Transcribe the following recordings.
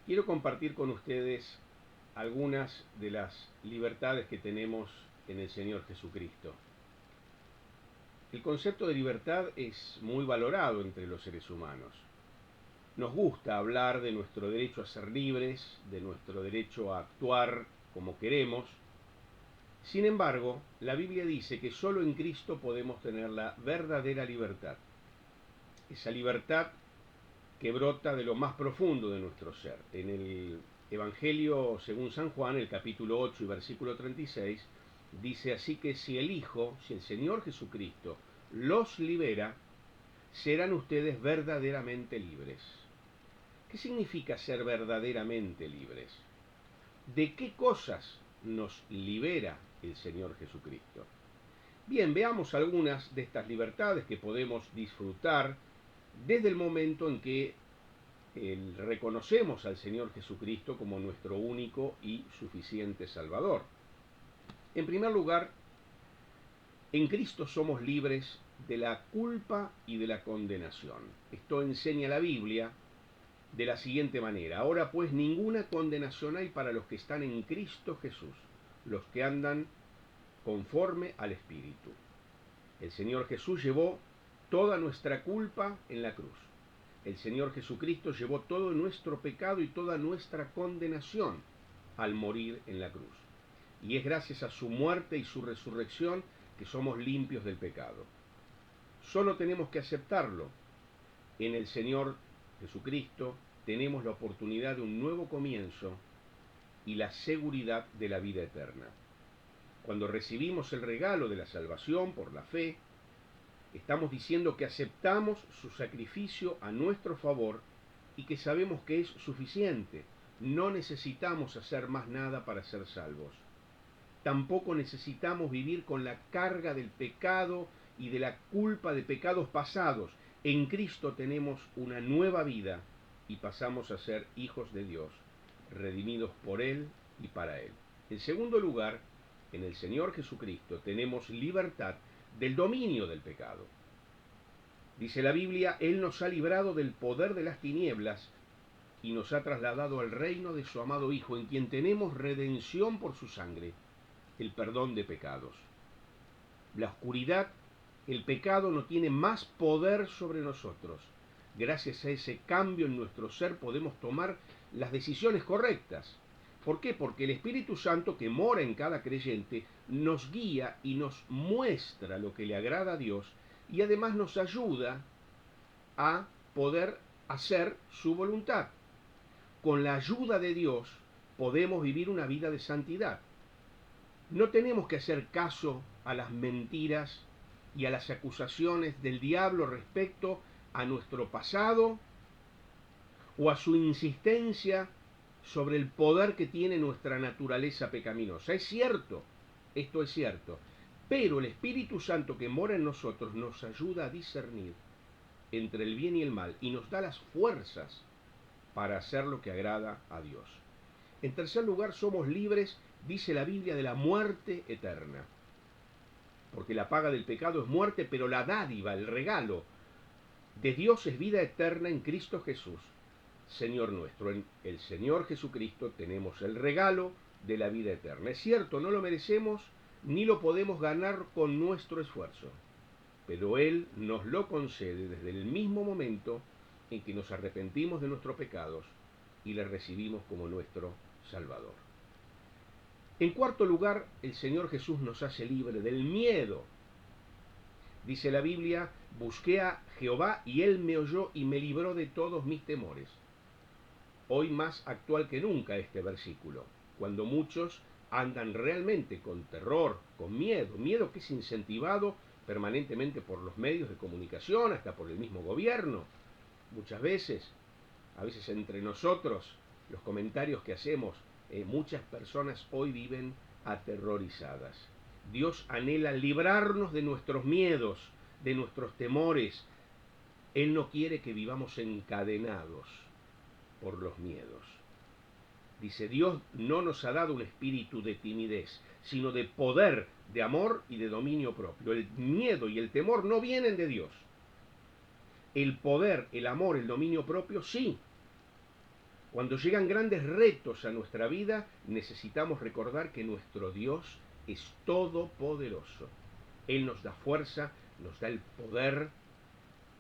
Quiero compartir con ustedes algunas de las libertades que tenemos en el Señor Jesucristo. El concepto de libertad es muy valorado entre los seres humanos. Nos gusta hablar de nuestro derecho a ser libres, de nuestro derecho a actuar como queremos. Sin embargo, la Biblia dice que solo en Cristo podemos tener la verdadera libertad. Esa libertad que brota de lo más profundo de nuestro ser. En el Evangelio según San Juan, el capítulo 8 y versículo 36, dice así que si el Hijo, si el Señor Jesucristo los libera, serán ustedes verdaderamente libres. ¿Qué significa ser verdaderamente libres? ¿De qué cosas nos libera el Señor Jesucristo? Bien, veamos algunas de estas libertades que podemos disfrutar desde el momento en que reconocemos al Señor Jesucristo como nuestro único y suficiente Salvador. En primer lugar, en Cristo somos libres de la culpa y de la condenación. Esto enseña la Biblia de la siguiente manera: ahora pues ninguna condenación hay para los que están en Cristo Jesús, los que andan conforme al Espíritu. El Señor Jesús llevó toda nuestra culpa en la cruz. El Señor Jesucristo llevó todo nuestro pecado y toda nuestra condenación al morir en la cruz. Y es gracias a su muerte y su resurrección que somos limpios del pecado. Solo tenemos que aceptarlo. En el Señor Jesucristo tenemos la oportunidad de un nuevo comienzo y la seguridad de la vida eterna. Cuando recibimos el regalo de la salvación por la fe, estamos diciendo que aceptamos su sacrificio a nuestro favor y que sabemos que es suficiente. No necesitamos hacer más nada para ser salvos. Tampoco necesitamos vivir con la carga del pecado y de la culpa de pecados pasados. En Cristo tenemos una nueva vida y pasamos a ser hijos de Dios, redimidos por Él y para Él. En segundo lugar, en el Señor Jesucristo tenemos libertad del dominio del pecado. Dice la Biblia, Él nos ha librado del poder de las tinieblas y nos ha trasladado al reino de su amado Hijo, en quien tenemos redención por su sangre, el perdón de pecados. La oscuridad, el pecado no tiene más poder sobre nosotros. Gracias a ese cambio en nuestro ser podemos tomar las decisiones correctas. ¿Por qué? Porque el Espíritu Santo que mora en cada creyente nos guía y nos muestra lo que le agrada a Dios y además nos ayuda a poder hacer su voluntad. Con la ayuda de Dios podemos vivir una vida de santidad. No tenemos que hacer caso a las mentiras y a las acusaciones del diablo respecto a nuestro pasado o a su insistencia sobre el poder que tiene nuestra naturaleza pecaminosa. Es cierto, esto es cierto, pero el Espíritu Santo que mora en nosotros nos ayuda a discernir entre el bien y el mal y nos da las fuerzas para hacer lo que agrada a Dios. En tercer lugar, somos libres, dice la Biblia, de la muerte eterna. Porque la paga del pecado es muerte, pero la dádiva, el regalo de Dios es vida eterna en Cristo Jesús, Señor nuestro. En el Señor Jesucristo tenemos el regalo de la vida eterna. Es cierto, no lo merecemos ni lo podemos ganar con nuestro esfuerzo, pero Él nos lo concede desde el mismo momento en que nos arrepentimos de nuestros pecados y le recibimos como nuestro Salvador. En cuarto lugar, el Señor Jesús nos hace libre del miedo. Dice la Biblia, busqué a Jehová y Él me oyó y me libró de todos mis temores. Hoy más actual que nunca este versículo, cuando muchos andan realmente con terror, con miedo, miedo que es incentivado permanentemente por los medios de comunicación, hasta por el mismo gobierno. Muchas veces, a veces entre nosotros, los comentarios que hacemos, muchas personas hoy viven aterrorizadas. Dios anhela librarnos de nuestros miedos, de nuestros temores. Él no quiere que vivamos encadenados por los miedos. Dice, Dios no nos ha dado un espíritu de timidez, sino de poder, de amor y de dominio propio. El miedo y el temor no vienen de Dios. El poder, el amor, el dominio propio, sí. Cuando llegan grandes retos a nuestra vida, necesitamos recordar que nuestro Dios es todopoderoso. Él nos da fuerza, nos da el poder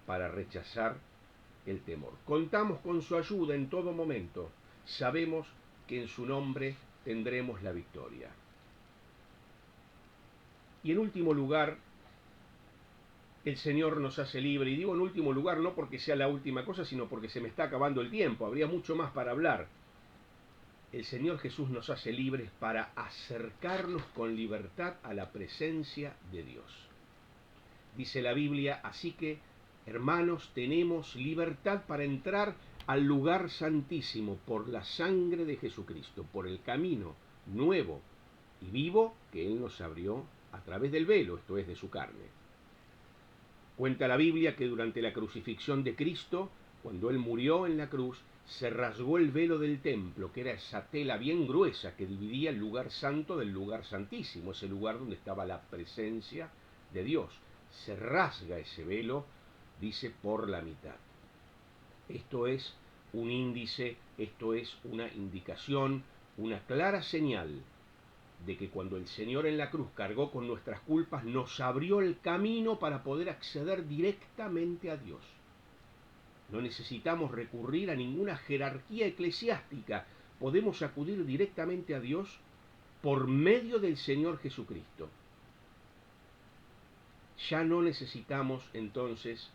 para rechazar el temor. Contamos con su ayuda en todo momento. Sabemos que en su nombre tendremos la victoria. Y en último lugar, el Señor nos hace libre. Y digo en último lugar no porque sea la última cosa, sino porque se me está acabando el tiempo. Habría mucho más para hablar. El Señor Jesús nos hace libres para acercarnos con libertad a la presencia de Dios. Dice la Biblia, así que, hermanos, tenemos libertad para entrar al lugar santísimo por la sangre de Jesucristo, por el camino nuevo y vivo que Él nos abrió a través del velo, esto es, de su carne. Cuenta la Biblia que durante la crucifixión de Cristo, cuando Él murió en la cruz, se rasgó el velo del templo, que era esa tela bien gruesa que dividía el lugar santo del lugar santísimo, ese lugar donde estaba la presencia de Dios. Se rasga ese velo, dice, por la mitad. Esto es un índice, esto es una indicación, una clara señal de que cuando el Señor en la cruz cargó con nuestras culpas, nos abrió el camino para poder acceder directamente a Dios. No necesitamos recurrir a ninguna jerarquía eclesiástica, podemos acudir directamente a Dios por medio del Señor Jesucristo. Ya no necesitamos entonces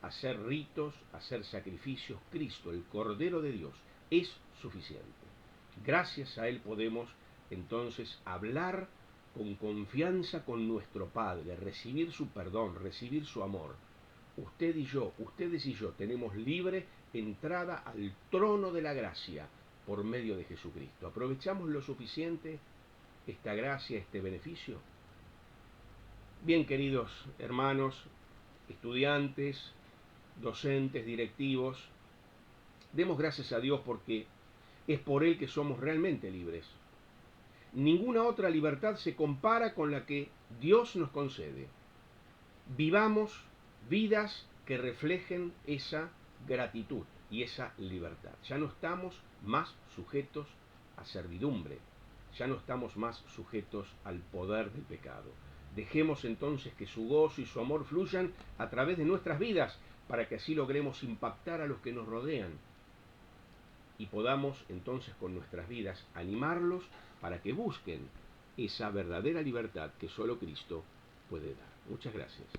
hacer ritos, hacer sacrificios. Cristo, el Cordero de Dios, es suficiente. Gracias a Él podemos entonces hablar con confianza con nuestro Padre, recibir su perdón, recibir su amor. Usted y yo, ustedes y yo tenemos libre entrada al trono de la gracia por medio de Jesucristo. ¿Aprovechamos lo suficiente esta gracia, este beneficio? Bien, queridos hermanos, estudiantes, docentes, directivos, demos gracias a Dios porque es por Él que somos realmente libres. Ninguna otra libertad se compara con la que Dios nos concede. Vivamos vidas que reflejen esa gratitud y esa libertad. Ya no estamos más sujetos a servidumbre, ya no estamos más sujetos al poder del pecado. Dejemos entonces que su gozo y su amor fluyan a través de nuestras vidas para que así logremos impactar a los que nos rodean y podamos entonces con nuestras vidas animarlos para que busquen esa verdadera libertad que solo Cristo puede dar. Muchas gracias.